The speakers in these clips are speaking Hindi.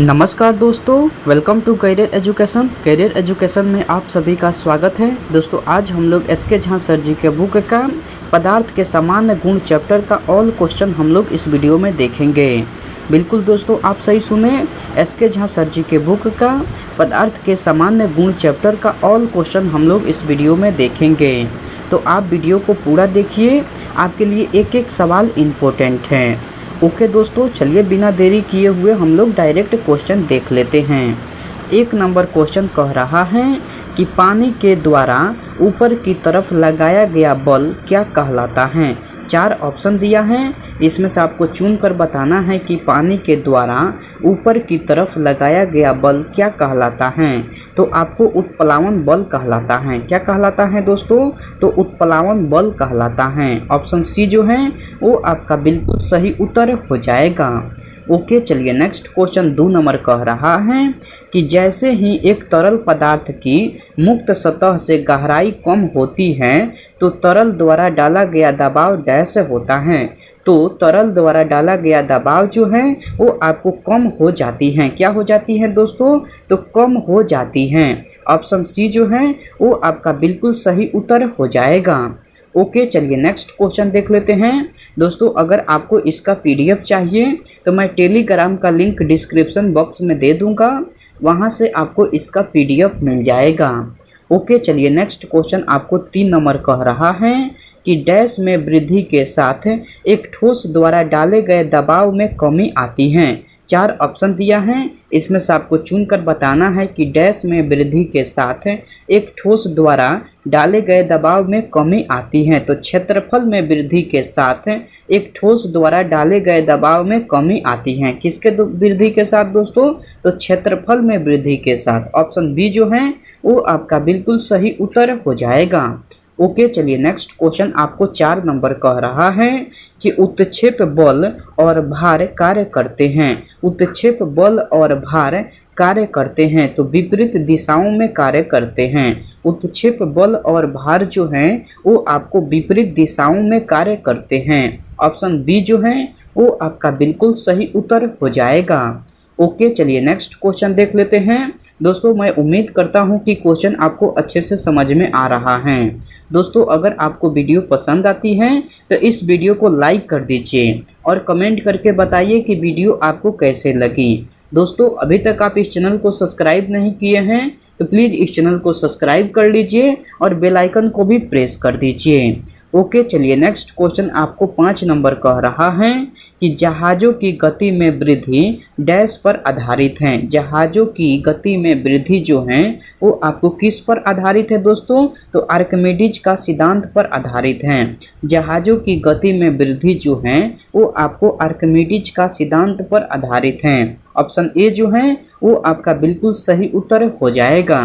नमस्कार दोस्तों, वेलकम टू करियर एजुकेशन में आप सभी का स्वागत है। दोस्तों आज हम लोग एस के झा सर जी के बुक का पदार्थ के सामान्य गुण चैप्टर का ऑल क्वेश्चन हम लोग इस वीडियो में देखेंगे। बिल्कुल दोस्तों, आप सही सुने, एस के झा सर जी के बुक का पदार्थ के सामान्य गुण चैप्टर का ऑल क्वेश्चन हम लोग इस वीडियो में देखेंगे। तो आप वीडियो को पूरा देखिए, आपके लिए एक एक सवाल इम्पोर्टेंट है। ओके दोस्तों, चलिए बिना देरी किए हुए हम लोग डायरेक्ट क्वेश्चन देख लेते हैं। एक नंबर क्वेश्चन कह रहा है कि पानी के द्वारा ऊपर की तरफ लगाया गया बल क्या कहलाता है। चार ऑप्शन दिया है, इसमें से आपको चुनकर बताना है कि पानी के द्वारा ऊपर की तरफ लगाया गया बल क्या कहलाता है। तो आपको उत्प्लावन बल कहलाता है। क्या कहलाता है दोस्तों? तो उत्प्लावन बल कहलाता है। ऑप्शन सी जो है वो आपका बिल्कुल सही उत्तर हो जाएगा। ओके, चलिए नेक्स्ट क्वेश्चन 2 नंबर कह रहा है कि जैसे ही एक तरल पदार्थ की मुक्त सतह से गहराई कम होती है तो तरल द्वारा डाला गया दबाव डैश होता है। तो तरल द्वारा डाला गया दबाव जो है वो आपको कम हो जाती है। क्या हो जाती है दोस्तों? तो कम हो जाती है। ऑप्शन सी जो है वो आपका बिल्कुल सही उत्तर हो जाएगा। ओके, चलिए नेक्स्ट क्वेश्चन देख लेते हैं। दोस्तों अगर आपको इसका पीडीएफ चाहिए तो मैं टेलीग्राम का लिंक डिस्क्रिप्शन बॉक्स में दे दूंगा, वहां से आपको इसका पीडीएफ मिल जाएगा। ओके, चलिए नेक्स्ट क्वेश्चन आपको 3 नंबर कह रहा है कि डैश में वृद्धि के साथ एक ठोस द्वारा डाले गए दबाव में कमी आती है। चार ऑप्शन दिया है, इसमें से आपको चुनकर बताना है कि डैश में वृद्धि के साथ एक ठोस द्वारा डाले गए दबाव में कमी आती है। तो क्षेत्रफल में वृद्धि के साथ एक ठोस द्वारा डाले गए दबाव में कमी आती है। किसके वृद्धि के साथ दोस्तों? तो क्षेत्रफल में वृद्धि के साथ। ऑप्शन बी जो है वो आपका बिल्कुल सही उत्तर हो जाएगा। ओके, चलिए नेक्स्ट क्वेश्चन आपको 4 नंबर कह रहा है कि उत्क्षेप बल और भार कार्य करते हैं। उत्क्षेप बल और भार कार्य करते हैं तो विपरीत दिशाओं में कार्य करते हैं। उत्क्षेप बल और भार जो हैं वो आपको विपरीत दिशाओं में कार्य करते हैं। ऑप्शन बी जो है वो आपका बिल्कुल सही उत्तर हो जाएगा। ओके, चलिए नेक्स्ट क्वेश्चन देख लेते हैं। दोस्तों मैं उम्मीद करता हूं कि क्वेश्चन आपको अच्छे से समझ में आ रहा है। दोस्तों अगर आपको वीडियो पसंद आती है तो इस वीडियो को लाइक कर दीजिए और कमेंट करके बताइए कि वीडियो आपको कैसे लगी। दोस्तों अभी तक आप इस चैनल को सब्सक्राइब नहीं किए हैं तो प्लीज़ इस चैनल को सब्सक्राइब कर लीजिए और बेल आइकन को भी प्रेस कर दीजिए। ओके, चलिए नेक्स्ट क्वेश्चन आपको 5 नंबर कह रहा है कि जहाज़ों की गति में वृद्धि डैश पर आधारित है। जहाज़ों की गति में वृद्धि जो है वो आपको किस पर आधारित है दोस्तों? तो आर्किमिडीज का सिद्धांत पर आधारित है। जहाज़ों की गति में वृद्धि जो है वो आपको आर्किमिडीज का सिद्धांत पर आधारित है। ऑप्शन ए जो है वो आपका बिल्कुल सही उत्तर हो जाएगा।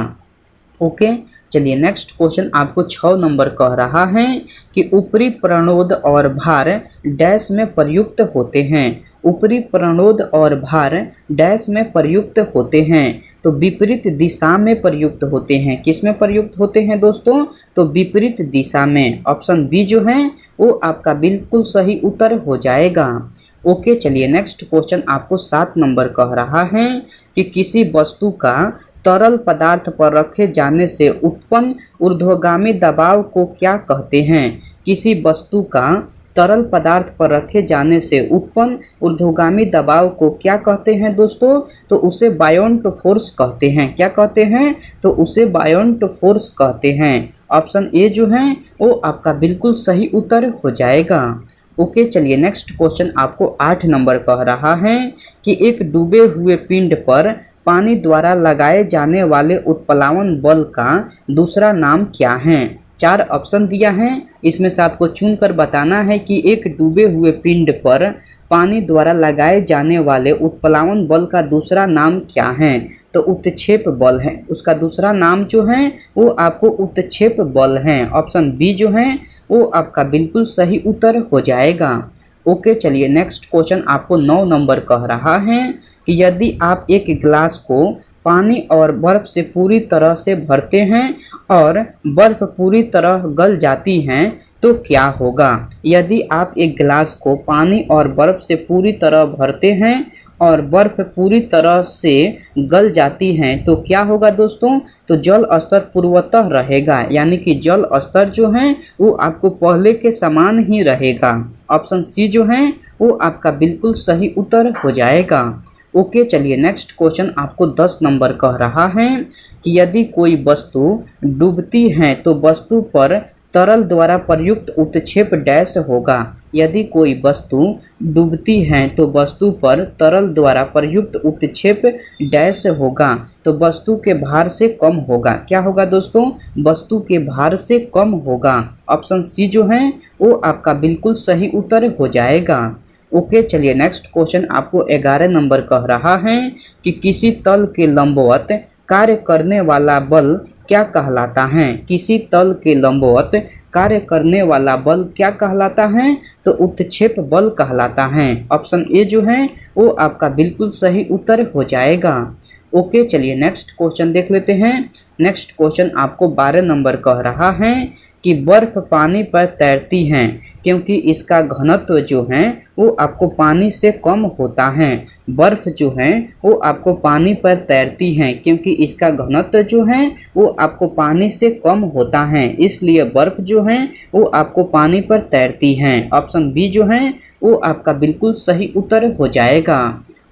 ओके, चलिए नेक्स्ट क्वेश्चन आपको 6 नंबर कह रहा है कि ऊपरी प्रणोद और भार डैश में प्रयुक्त होते हैं। ऊपरी प्रणोद और भार डैश में प्रयुक्त होते हैं तो विपरीत दिशा में प्रयुक्त होते हैं। किस में प्रयुक्त होते हैं दोस्तों? तो विपरीत दिशा में। ऑप्शन बी जो है वो आपका बिल्कुल सही उत्तर हो जाएगा। ओके, चलिए नेक्स्ट क्वेश्चन आपको 7 नंबर कह रहा है कि किसी वस्तु का तरल पदार्थ पर रखे जाने से उत्पन्न ऊर्ध्वगामी दबाव को क्या कहते हैं। किसी वस्तु का तरल पदार्थ पर रखे जाने से उत्पन्न ऊर्ध्वगामी दबाव को क्या कहते हैं दोस्तों? तो उसे बायोंट फोर्स कहते हैं। क्या कहते हैं? तो उसे बायोंट फोर्स कहते हैं। ऑप्शन ए जो है वो आपका बिल्कुल सही उत्तर हो जाएगा। ओके, चलिए नेक्स्ट क्वेश्चन आपको 8 नंबर कह रहा है कि एक डूबे हुए पिंड पर पानी द्वारा लगाए जाने वाले उत्प्लावन बल का दूसरा नाम क्या है। 4 ऑप्शन दिया है, इसमें से आपको चुनकर बताना है कि एक डूबे हुए पिंड पर पानी द्वारा लगाए जाने वाले उत्प्लावन बल का दूसरा नाम क्या है। तो उत्क्षेप बल है, उसका दूसरा नाम जो है वो आपको उत्क्षेप बल है। ऑप्शन बी जो है वो आपका बिल्कुल सही उत्तर हो जाएगा। ओके, चलिए नेक्स्ट क्वेश्चन आपको 9 नंबर कह रहा है कि यदि आप एक गिलास को पानी और बर्फ से पूरी तरह से भरते हैं और बर्फ पूरी तरह गल जाती है तो क्या होगा। यदि आप एक गिलास को पानी और बर्फ से पूरी तरह भरते हैं और बर्फ पूरी तरह से गल जाती हैं तो क्या होगा दोस्तों, तो जल स्तर पूर्वतः रहेगा, यानी कि जल स्तर जो है वो आपको पहले के समान ही रहेगा। ऑप्शन सी जो है वो आपका बिल्कुल सही उत्तर हो जाएगा। ओके, चलिए नेक्स्ट क्वेश्चन आपको 10 नंबर कह रहा है कि यदि कोई वस्तु डूबती है तो वस्तु पर तरल द्वारा प्रयुक्त उत्क्षेप डैश होगा। यदि कोई वस्तु डूबती है तो वस्तु पर तरल द्वारा प्रयुक्त उत्क्षेप डैश होगा, तो वस्तु के भार से कम होगा। क्या होगा दोस्तों, वस्तु के भार से कम होगा। ऑप्शन सी जो है वो आपका बिल्कुल सही उत्तर हो जाएगा। ओके, चलिए नेक्स्ट क्वेश्चन आपको 11 नंबर कह रहा है कि किसी तल के लंबवत कार्य करने वाला बल क्या कहलाता है। किसी तल के लंबवत कार्य करने वाला बल क्या कहलाता है, तो उत्क्षेप बल कहलाता है। ऑप्शन ए जो है वो आपका बिल्कुल सही उत्तर हो जाएगा। ओके, चलिए नेक्स्ट क्वेश्चन देख लेते हैं। नेक्स्ट क्वेश्चन आपको 12 नंबर कह रहा है कि बर्फ पानी पर तैरती है क्योंकि इसका घनत्व जो है वो आपको पानी से कम होता है। बर्फ जो है वो आपको पानी पर तैरती है क्योंकि इसका घनत्व जो है वो आपको पानी से कम होता है, इसलिए बर्फ जो है वो आपको पानी पर तैरती है। ऑप्शन बी जो है वो आपका बिल्कुल सही उत्तर हो जाएगा।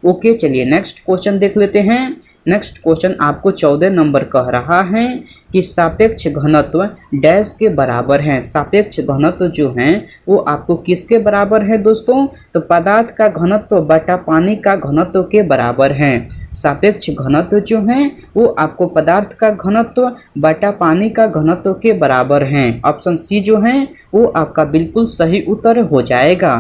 ओके, चलिए नेक्स्ट क्वेश्चन देख लेते हैं। नेक्स्ट क्वेश्चन आपको 14 नंबर कह रहा है कि सापेक्ष घनत्व डैश के बराबर है। सापेक्ष घनत्व जो है वो आपको किसके बराबर है दोस्तों, तो पदार्थ का घनत्व बटा पानी का घनत्व के बराबर है। सापेक्ष घनत्व जो है वो आपको पदार्थ का घनत्व बटा पानी का घनत्व के बराबर है। ऑप्शन सी जो है वो आपका बिल्कुल सही उत्तर हो जाएगा।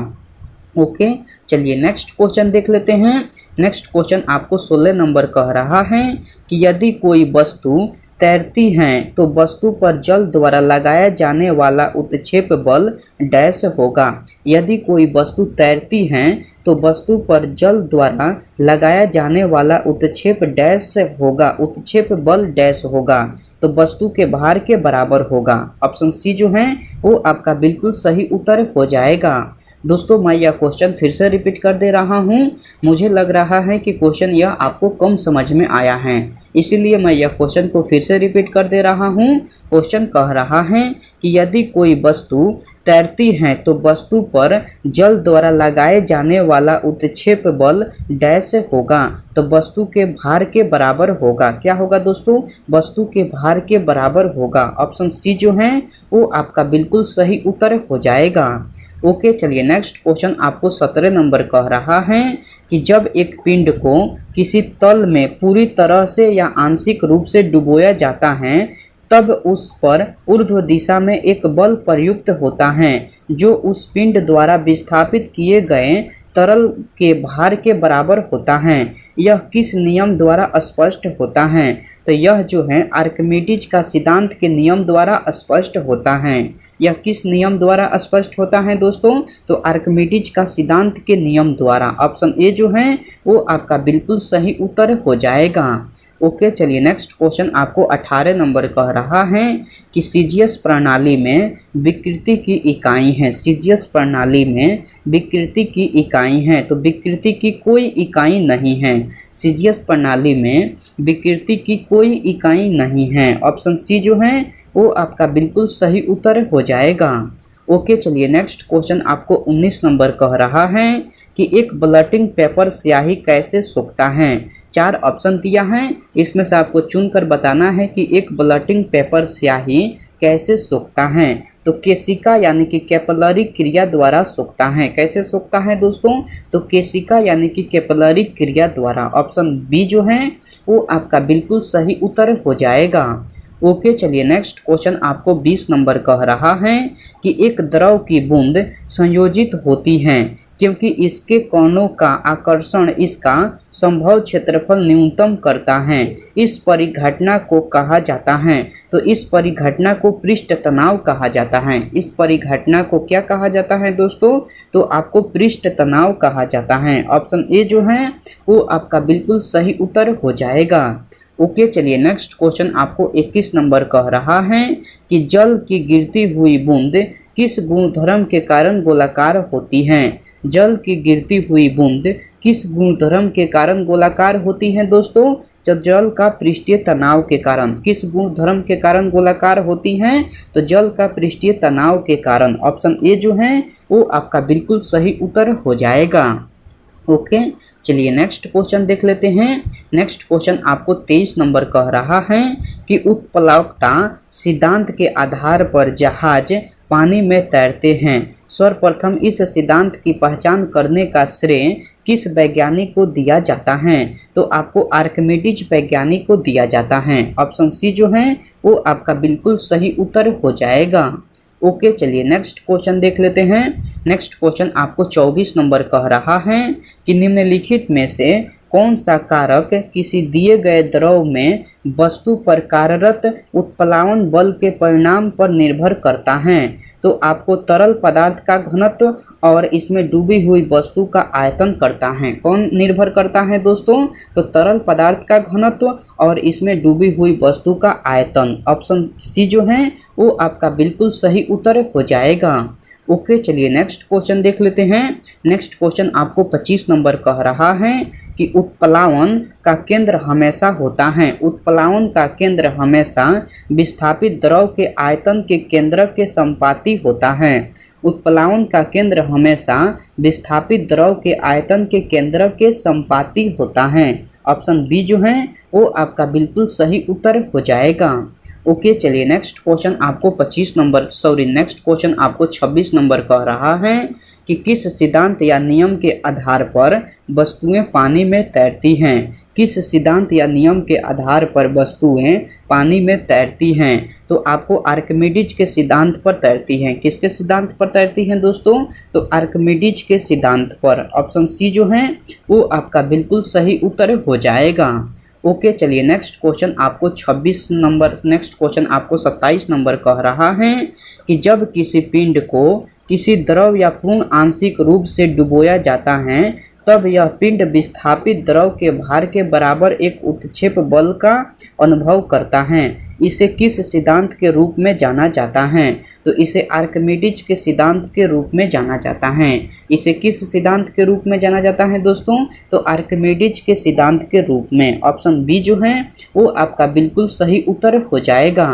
ओके, चलिए नेक्स्ट क्वेश्चन देख लेते हैं। नेक्स्ट क्वेश्चन आपको 16 नंबर कह रहा है कि यदि कोई वस्तु तैरती है तो वस्तु पर जल द्वारा लगाया जाने वाला उत्क्षेप बल डैश होगा। यदि कोई वस्तु तैरती है तो वस्तु पर जल द्वारा लगाया जाने वाला उत्क्षेप डैश होगा, उत्क्षेप बल डैश होगा, तो वस्तु के भार के बराबर होगा। ऑप्शन सी जो है वो आपका बिल्कुल सही उत्तर हो जाएगा। दोस्तों, मैं यह क्वेश्चन फिर से रिपीट कर दे रहा हूँ। मुझे लग रहा है कि क्वेश्चन यह आपको कम समझ में आया है, इसीलिए मैं यह क्वेश्चन को फिर से रिपीट कर दे रहा हूँ। क्वेश्चन कह रहा है कि यदि कोई वस्तु तैरती है तो वस्तु पर जल द्वारा लगाए जाने वाला उत्क्षेप बल डैश होगा, तो वस्तु के भार के बराबर होगा। क्या होगा दोस्तों, वस्तु के भार के बराबर होगा। ऑप्शन सी जो है वो आपका बिल्कुल सही उत्तर हो जाएगा। ओके, चलिए नेक्स्ट क्वेश्चन आपको 17 नंबर कह रहा है कि जब एक पिंड को किसी तल में पूरी तरह से या आंशिक रूप से डुबोया जाता है तब उस पर ऊर्ध्व दिशा में एक बल प्रयुक्त होता है जो उस पिंड द्वारा विस्थापित किए गए तरल के भार के बराबर होता है। यह किस नियम द्वारा स्पष्ट होता है, तो यह जो है आर्किमिडीज का सिद्धांत के नियम द्वारा स्पष्ट होता है। यह किस नियम द्वारा स्पष्ट होता है दोस्तों, तो आर्किमिडीज का सिद्धांत के नियम द्वारा। ऑप्शन ए जो है वो आपका बिल्कुल सही उत्तर हो जाएगा। ओके, चलिए नेक्स्ट क्वेश्चन आपको 18 नंबर कह रहा है कि सीजीएस प्रणाली में विकृति की इकाई है। सीजीएस प्रणाली में विकृति की इकाई है, तो विकृति की कोई इकाई नहीं है। सीजीएस प्रणाली में विकृति की कोई इकाई नहीं है। ऑप्शन सी जो है वो आपका बिल्कुल सही उत्तर हो जाएगा। ओके, चलिए नेक्स्ट क्वेश्चन आपको 19 नंबर कह रहा है कि एक ब्लॉटिंग पेपर स्याही कैसे सोखता है। 4 ऑप्शन दिया है, इसमें से आपको चुनकर बताना है कि एक ब्लॉटिंग पेपर स्याही कैसे सोखता है। तो केशिका यानी कि कैपिलरी क्रिया द्वारा सोखता है। कैसे सोखता है दोस्तों, तो केशिका यानी कि कैपिलरी क्रिया द्वारा। ऑप्शन बी जो है वो आपका बिल्कुल सही उत्तर हो जाएगा। ओके, चलिए नेक्स्ट क्वेश्चन आपको 20 नंबर कह रहा है कि एक द्रव की बूंद संयोजित होती है क्योंकि इसके कोणों का आकर्षण इसका संभव क्षेत्रफल न्यूनतम करता है। इस परिघटना को कहा जाता है, तो इस परिघटना को पृष्ठ तनाव कहा जाता है। इस परिघटना को क्या कहा जाता है दोस्तों, तो आपको पृष्ठ तनाव कहा जाता है। ऑप्शन ए जो है वो आपका बिल्कुल सही उत्तर हो जाएगा। ओके, चलिए नेक्स्ट क्वेश्चन आपको 21 नंबर कह रहा है कि जल की गिरती हुई बूंद किस गुणधर्म के कारण गोलाकार होती है। जल की गिरती हुई बूंद किस गुणधर्म के कारण गोलाकार होती हैं दोस्तों? जब जल का पृष्ठीय तनाव के कारण। किस गुणधर्म के कारण गोलाकार होती हैं? तो जल का पृष्ठीय तनाव के कारण। ऑप्शन ए जो है वो आपका बिल्कुल सही उत्तर हो जाएगा। ओके, चलिए नेक्स्ट क्वेश्चन देख लेते हैं। नेक्स्ट क्वेश्चन आपको 23 नंबर कह रहा है कि उत्प्लावकता सिद्धांत के आधार पर जहाज पानी में तैरते हैं। सर्वप्रथम इस सिद्धांत की पहचान करने का श्रेय किस वैज्ञानिक को दिया जाता है? तो आपको आर्किमिडीज वैज्ञानिक को दिया जाता है। ऑप्शन सी जो है वो आपका बिल्कुल सही उत्तर हो जाएगा। ओके, चलिए नेक्स्ट क्वेश्चन देख लेते हैं। नेक्स्ट क्वेश्चन आपको 24 नंबर कह रहा है कि निम्नलिखित में से कौन सा कारक किसी दिए गए द्रव में वस्तु पर कार्यरत उत्प्लावन बल के परिणाम पर निर्भर करता है? तो आपको तरल पदार्थ का घनत्व और इसमें डूबी हुई वस्तु का आयतन करता है। कौन निर्भर करता है दोस्तों? तो तरल पदार्थ का घनत्व और इसमें डूबी हुई वस्तु का आयतन। ऑप्शन सी जो है वो आपका बिल्कुल सही उत्तर हो जाएगा। ओके, चलिए नेक्स्ट क्वेश्चन देख लेते हैं। नेक्स्ट क्वेश्चन आपको 25 नंबर कह रहा है कि उत्प्लावन का केंद्र हमेशा होता है। उत्प्लावन का केंद्र हमेशा विस्थापित द्रव के आयतन के केंद्र के संपाती होता है। उत्प्लावन का केंद्र हमेशा विस्थापित द्रव के आयतन के केंद्र के संपाती होता है। ऑप्शन बी जो है वो आपका बिल्कुल सही उत्तर हो जाएगा। ओके, चलिए नेक्स्ट क्वेश्चन आपको 26 नंबर कह रहा है कि किस सिद्धांत या नियम के आधार पर वस्तुएं पानी में तैरती हैं? किस सिद्धांत या नियम के आधार पर वस्तुएं पानी में तैरती हैं? तो आपको आर्किमिडीज के सिद्धांत पर तैरती हैं। किसके सिद्धांत पर तैरती हैं दोस्तों? तो आर्किमिडीज के सिद्धांत पर। ऑप्शन सी जो है वो आपका बिल्कुल सही उत्तर हो जाएगा। ओके, चलिए नेक्स्ट क्वेश्चन आपको 27 नंबर कह रहा है कि जब किसी पिंड को किसी द्रव या पूर्ण आंशिक रूप से डुबोया जाता है तब यह पिंड विस्थापित द्रव के भार के बराबर एक उत्क्षेप बल का अनुभव करता है। इसे किस सिद्धांत के रूप में जाना जाता है? तो इसे आर्किमिडीज के सिद्धांत के रूप में जाना जाता है। इसे किस सिद्धांत के रूप में जाना जाता है दोस्तों? तो आर्किमिडीज के सिद्धांत के रूप में। ऑप्शन बी जो है वो आपका बिल्कुल सही उत्तर हो जाएगा।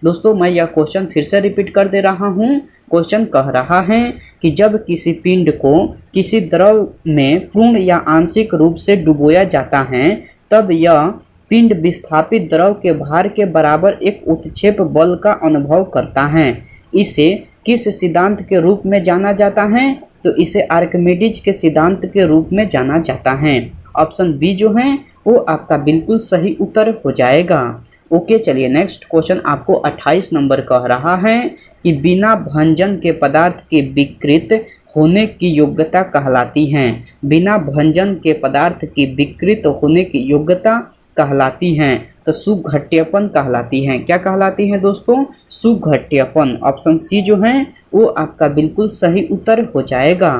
दोस्तों, मैं यह क्वेश्चन फिर से रिपीट कर दे रहा हूँ। क्वेश्चन कह रहा है कि जब किसी पिंड को किसी द्रव में पूर्ण या आंशिक रूप से डुबोया जाता है तब यह पिंड विस्थापित द्रव के भार के बराबर एक उत्क्षेप बल का अनुभव करता है। इसे किस सिद्धांत के रूप में जाना जाता है? तो इसे आर्किमिडीज के सिद्धांत के रूप में जाना जाता है। ऑप्शन बी जो है वो आपका बिल्कुल सही उत्तर हो जाएगा। ओके, चलिए नेक्स्ट क्वेश्चन आपको 28 नंबर कह रहा है कि बिना भंजन के पदार्थ के विकृत होने की योग्यता कहलाती है। बिना भंजन के पदार्थ की विकृत होने की योग्यता कहलाती हैं। तो सुघट्यपन कहलाती हैं। क्या कहलाती हैं दोस्तों? सुघट्यपन। ऑप्शन सी जो है वो आपका बिल्कुल सही उत्तर हो जाएगा।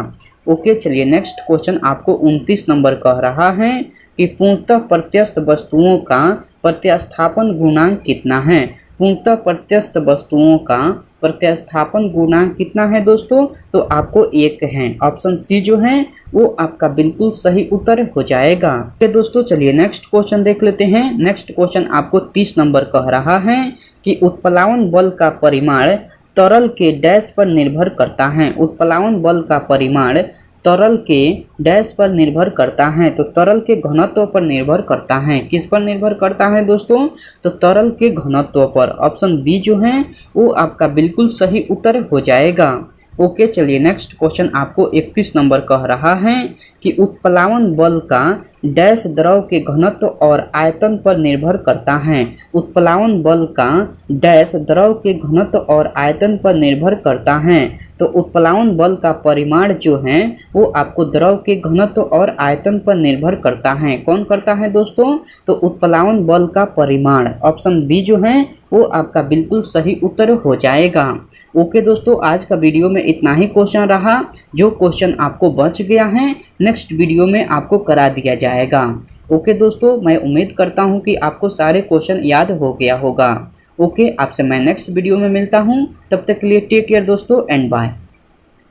ओके, चलिए नेक्स्ट क्वेश्चन आपको 29 नंबर कह रहा है कि पूर्णतः प्रत्यस्थ वस्तुओं का प्रत्यास्थापन गुणांक कितना है? पूर्णतः प्रत्यस्थ वस्तुओं का प्रत्यास्थापन गुणांक कितना है दोस्तों? तो आपको 1 है। ऑप्शन सी जो है वो आपका बिल्कुल सही उत्तर हो जाएगा। तो दोस्तों, चलिए नेक्स्ट क्वेश्चन देख लेते हैं। नेक्स्ट क्वेश्चन आपको 30 नंबर कह रहा है कि उत्प्लावन बल का परिमाण तरल के डैश पर निर्भर करता है। उत्प्लावन बल का परिमाण तरल के डैश पर निर्भर करता है। तो तरल के घनत्व पर निर्भर करता है। किस पर निर्भर करता है दोस्तों? तो तरल के घनत्व पर। ऑप्शन बी जो है वो आपका बिल्कुल सही उत्तर हो जाएगा। ओके, चलिए नेक्स्ट क्वेश्चन आपको 31 नंबर कह रहा है कि उत्प्लावन बल का डैश द्रव के घनत्व और आयतन पर निर्भर करता है। उत्प्लावन बल का डैश द्रव के घनत्व और आयतन पर निर्भर करता है। तो उत्प्लावन बल का परिमाण जो है वो आपको द्रव के घनत्व और आयतन पर निर्भर करता है। कौन करता है दोस्तों? तो उत्प्लावन बल का परिमाण। ऑप्शन बी जो है वो आपका बिल्कुल सही उत्तर हो जाएगा। ओके दोस्तों, आज का वीडियो में इतना ही क्वेश्चन रहा। जो क्वेश्चन आपको बच गया है नेक्स्ट वीडियो में आपको करा दिया जाएगा। ओके दोस्तों, मैं उम्मीद करता हूँ कि आपको सारे क्वेश्चन याद हो गया होगा। ओके, आपसे मैं नेक्स्ट वीडियो में मिलता हूँ। तब तक के लिए टेक केयर दोस्तों एंड बाय।